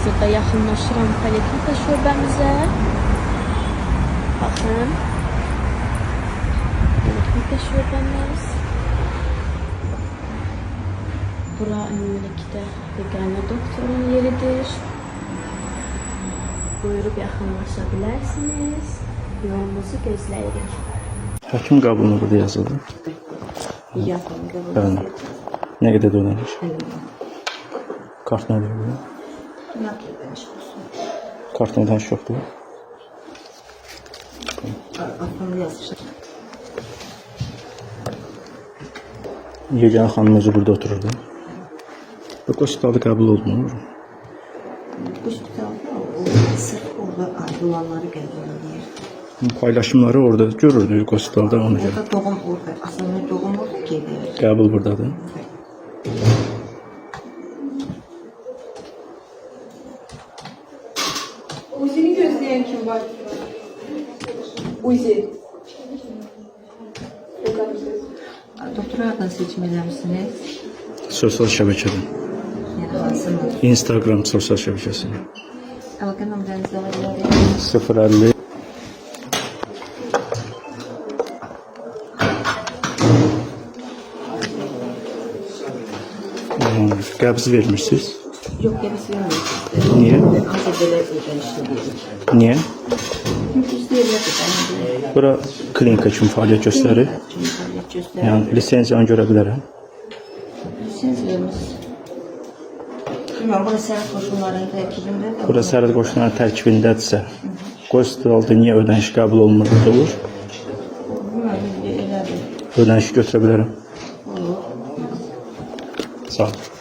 Burada yaxınlaşıram poliklinika şöbəmizə. Baxın. Poliklinika şöbəmiz. Bura ümumilikdə veganə doktorun yeridir. Buyurub yaxınlaşa bilərsiniz. Yolumuzu gözləyirik. Həkim qabulunu burada yazıldı. Bəli. Nə qədər də ödəniş? Kart nədir bu? Kart nədən yoxdur? Yeganə xanım özü burada otururdu. Bu hospitalda qəbul oldu mu? Hospitalda sırf orada ayrılanları qəbul edir. Paylaşımları orada görürdük hospitalda ona görə. Orada doğum orada, aslında doğum orada gelir. Qəbul buradadır. Uzi'ni gözleyen kim var? Uzi. Doktor hardan seçim eləmişsiniz? Sosial şəbəkədən. Yəni hansını? Instagram sosial şəbəkəsində. Əlaqə nömrənizi ala bilərik. 050 qəbz vermişsiniz. Yox, qəbis vermirsiniz. Niyə? Ancaq belə ödənişli deyil. Niyə? Çünki istəyirlər. Bura klinika kimi fəaliyyət göstərir. Yəni lisenziyanı görə bilərəm. Lisensiyamız. Bilməm, bura sənət qoşunların tərkibində də. Bura sərhəd qoşunların tərkibindədirsə, hospitalda niyə ödəniş qəbul olunmur olur? Bilməm, elədir. Ödənişi götürə bilərəm. Olur. Sağ ol.